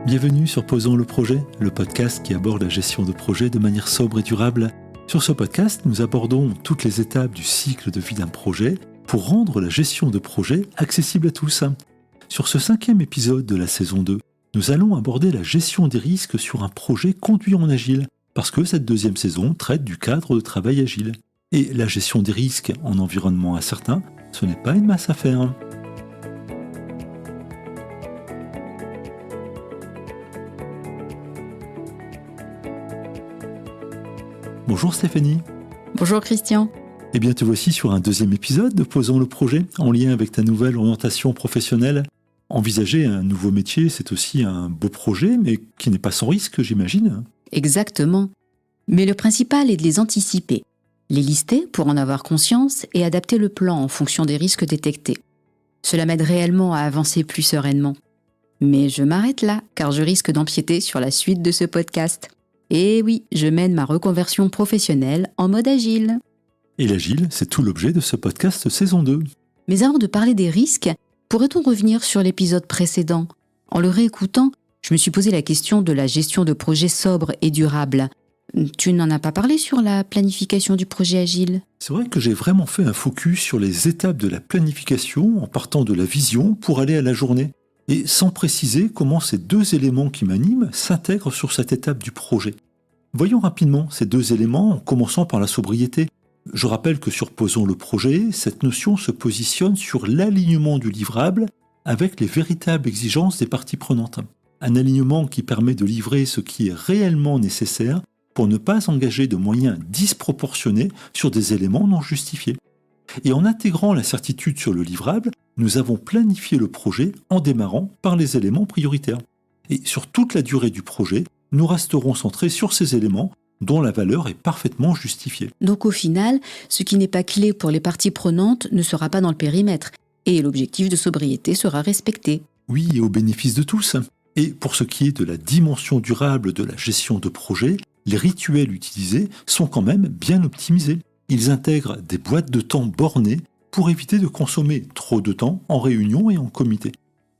Bienvenue sur Posons le projet, le podcast qui aborde la gestion de projets de manière sobre et durable. Sur ce podcast, nous abordons toutes les étapes du cycle de vie d'un projet pour rendre la gestion de projet accessible à tous. Sur ce 5e épisode de la saison 2, nous allons aborder la gestion des risques sur un projet conduit en agile, parce que cette 2e saison traite du cadre de travail agile. Et la gestion des risques en environnement incertain, ce n'est pas une mince affaire. Bonjour Stéphanie. Bonjour Christian. Eh bien te voici sur un 2e épisode de Posons le projet, en lien avec ta nouvelle orientation professionnelle. Envisager un nouveau métier, c'est aussi un beau projet, mais qui n'est pas sans risque, j'imagine. Exactement. Mais le principal est de les anticiper, les lister pour en avoir conscience et adapter le plan en fonction des risques détectés. Cela m'aide réellement à avancer plus sereinement. Mais je m'arrête là, car je risque d'empiéter sur la suite de ce podcast. Et oui, je mène ma reconversion professionnelle en mode agile. Et l'agile, c'est tout l'objet de ce podcast saison 2. Mais avant de parler des risques, pourrait-on revenir sur l'épisode précédent ? En le réécoutant, je me suis posé la question de la gestion de projets sobres et durables. Tu n'en as pas parlé sur la planification du projet agile ? C'est vrai que j'ai vraiment fait un focus sur les étapes de la planification en partant de la vision pour aller à la journée, et sans préciser comment ces 2 éléments qui m'animent s'intègrent sur cette étape du projet. Voyons rapidement ces 2 éléments en commençant par la sobriété. Je rappelle que sur Posons le projet, cette notion se positionne sur l'alignement du livrable avec les véritables exigences des parties prenantes. Un alignement qui permet de livrer ce qui est réellement nécessaire pour ne pas engager de moyens disproportionnés sur des éléments non justifiés. Et en intégrant la certitude sur le livrable, nous avons planifié le projet en démarrant par les éléments prioritaires. Et sur toute la durée du projet, nous resterons centrés sur ces éléments dont la valeur est parfaitement justifiée. Donc au final, ce qui n'est pas clé pour les parties prenantes ne sera pas dans le périmètre, et l'objectif de sobriété sera respecté. Oui, et au bénéfice de tous. Et pour ce qui est de la dimension durable de la gestion de projet, les rituels utilisés sont quand même bien optimisés. Ils intègrent des boîtes de temps bornées pour éviter de consommer trop de temps en réunion et en comité.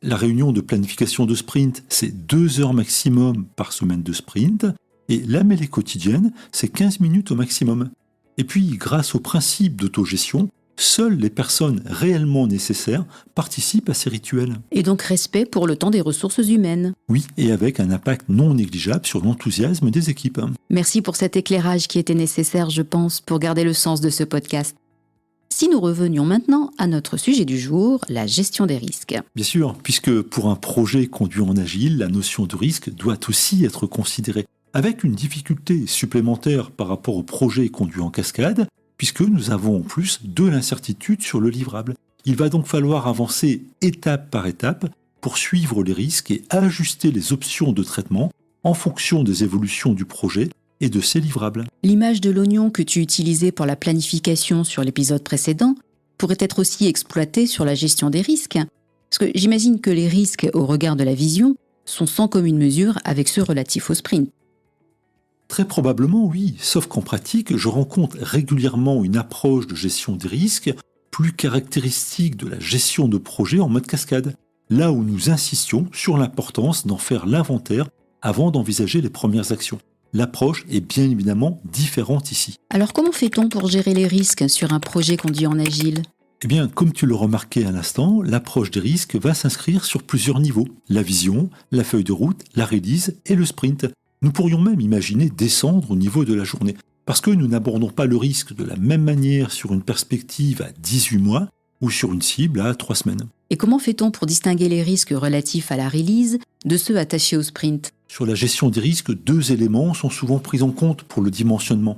La réunion de planification de sprint, c'est 2 heures maximum par semaine de sprint, et la mêlée quotidienne, c'est 15 minutes au maximum. Et puis, grâce au principe d'autogestion, seules les personnes réellement nécessaires participent à ces rituels. Et donc respect pour le temps des ressources humaines. Oui, et avec un impact non négligeable sur l'enthousiasme des équipes. Merci pour cet éclairage qui était nécessaire, je pense, pour garder le sens de ce podcast. Si nous revenions maintenant à notre sujet du jour, la gestion des risques. Bien sûr, puisque pour un projet conduit en agile, la notion de risque doit aussi être considérée, avec une difficulté supplémentaire par rapport au projet conduit en cascade, puisque nous avons en plus de l'incertitude sur le livrable. Il va donc falloir avancer étape par étape pour suivre les risques et ajuster les options de traitement en fonction des évolutions du projet et de ses livrables. L'image de l'oignon que tu utilisais pour la planification sur l'épisode précédent pourrait être aussi exploitée sur la gestion des risques. Parce que j'imagine que les risques au regard de la vision sont sans commune mesure avec ceux relatifs au sprint. Très probablement oui, sauf qu'en pratique, je rencontre régulièrement une approche de gestion des risques plus caractéristique de la gestion de projet en mode cascade, là où nous insistions sur l'importance d'en faire l'inventaire avant d'envisager les premières actions. L'approche est bien évidemment différente ici. Alors comment fait-on pour gérer les risques sur un projet conduit en agile ? Eh bien, comme tu le remarquais à l'instant, l'approche des risques va s'inscrire sur plusieurs niveaux. La vision, la feuille de route, la release et le sprint. Nous pourrions même imaginer descendre au niveau de la journée, parce que nous n'abordons pas le risque de la même manière sur une perspective à 18 mois ou sur une cible à 3 semaines. Et comment fait-on pour distinguer les risques relatifs à la release de ceux attachés au sprint ? Sur la gestion des risques, 2 éléments sont souvent pris en compte pour le dimensionnement,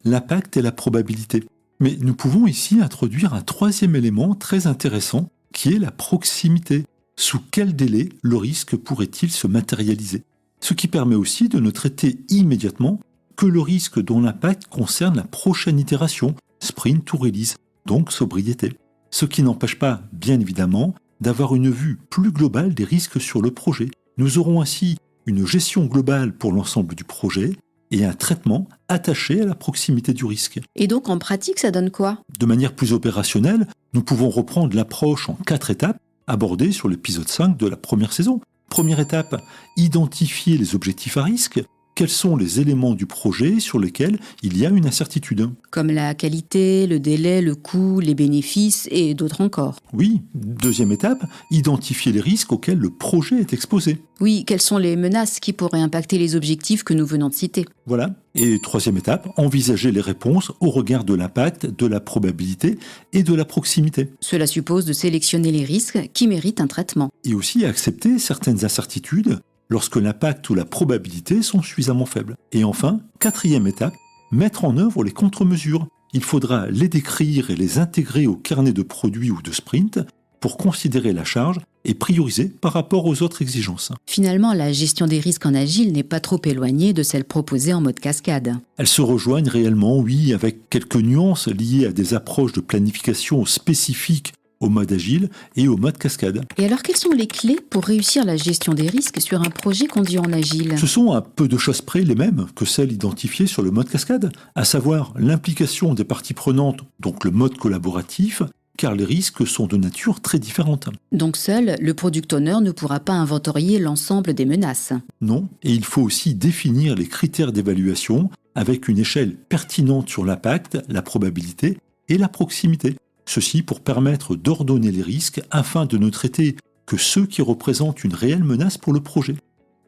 l'impact et la probabilité. Mais nous pouvons ici introduire un 3e élément très intéressant, qui est la proximité. Sous quel délai le risque pourrait-il se matérialiser ? Ce qui permet aussi de ne traiter immédiatement que le risque dont l'impact concerne la prochaine itération, sprint ou release, donc sobriété. Ce qui n'empêche pas, bien évidemment, d'avoir une vue plus globale des risques sur le projet. Nous aurons ainsi une gestion globale pour l'ensemble du projet et un traitement attaché à la proximité du risque. Et donc en pratique, ça donne quoi? De manière plus opérationnelle, nous pouvons reprendre l'approche en 4 étapes abordées sur l'épisode 5 de la première saison. Première étape, identifier les objectifs à risque. Quels sont les éléments du projet sur lesquels il y a une incertitude? Comme la qualité, le délai, le coût, les bénéfices et d'autres encore. Oui. Deuxième étape, identifier les risques auxquels le projet est exposé. Oui, quelles sont les menaces qui pourraient impacter les objectifs que nous venons de citer? Voilà. Et troisième étape, envisager les réponses au regard de l'impact, de la probabilité et de la proximité. Cela suppose de sélectionner les risques qui méritent un traitement. Et aussi accepter certaines incertitudes lorsque l'impact ou la probabilité sont suffisamment faibles. Et enfin, quatrième étape, mettre en œuvre les contre-mesures. Il faudra les décrire et les intégrer au carnet de produits ou de sprint pour considérer la charge et prioriser par rapport aux autres exigences. Finalement, la gestion des risques en agile n'est pas trop éloignée de celle proposée en mode cascade. Elles se rejoignent réellement, oui, avec quelques nuances liées à des approches de planification spécifiques au mode agile et au mode cascade. Et alors, quelles sont les clés pour réussir la gestion des risques sur un projet conduit en agile? Ce sont à peu de choses près les mêmes que celles identifiées sur le mode cascade, à savoir l'implication des parties prenantes, donc le mode collaboratif, car les risques sont de nature très différente. Donc seul, le product owner ne pourra pas inventorier l'ensemble des menaces. Non, et il faut aussi définir les critères d'évaluation avec une échelle pertinente sur l'impact, la probabilité et la proximité. Ceci pour permettre d'ordonner les risques afin de ne traiter que ceux qui représentent une réelle menace pour le projet.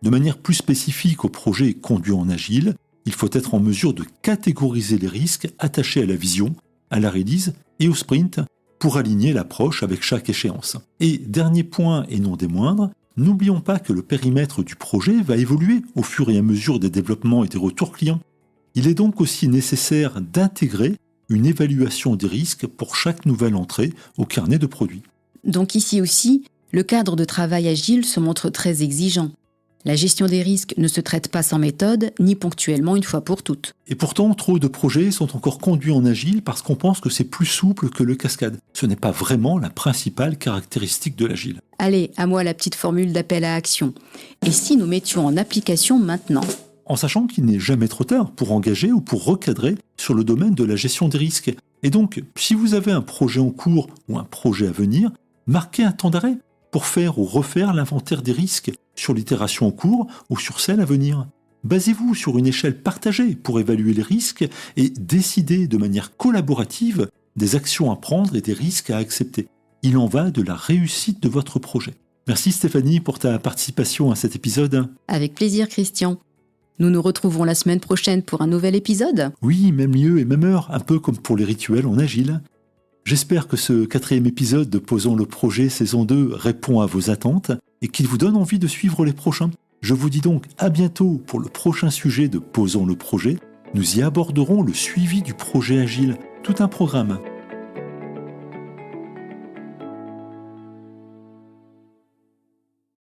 De manière plus spécifique au projet conduit en agile, il faut être en mesure de catégoriser les risques attachés à la vision, à la release et au sprint pour aligner l'approche avec chaque échéance. Et dernier point et non des moindres, n'oublions pas que le périmètre du projet va évoluer au fur et à mesure des développements et des retours clients. Il est donc aussi nécessaire d'intégrer une évaluation des risques pour chaque nouvelle entrée au carnet de produits. Donc ici aussi, le cadre de travail agile se montre très exigeant. La gestion des risques ne se traite pas sans méthode, ni ponctuellement une fois pour toutes. Et pourtant, trop de projets sont encore conduits en agile parce qu'on pense que c'est plus souple que le cascade. Ce n'est pas vraiment la principale caractéristique de l'agile. Allez, à moi la petite formule d'appel à action. Et si nous mettions en application maintenant ? En sachant qu'il n'est jamais trop tard pour engager ou pour recadrer sur le domaine de la gestion des risques. Et donc, si vous avez un projet en cours ou un projet à venir, marquez un temps d'arrêt pour faire ou refaire l'inventaire des risques sur l'itération en cours ou sur celle à venir. Basez-vous sur une échelle partagée pour évaluer les risques et décider de manière collaborative des actions à prendre et des risques à accepter. Il en va de la réussite de votre projet. Merci Stéphanie pour ta participation à cet épisode. Avec plaisir Christian. Nous nous retrouvons la semaine prochaine pour un nouvel épisode. Oui, même lieu et même heure, un peu comme pour les rituels en agile. J'espère que ce 4e épisode de Posons le projet saison 2 répond à vos attentes et qu'il vous donne envie de suivre les prochains. Je vous dis donc à bientôt pour le prochain sujet de Posons le projet. Nous y aborderons le suivi du projet agile, tout un programme.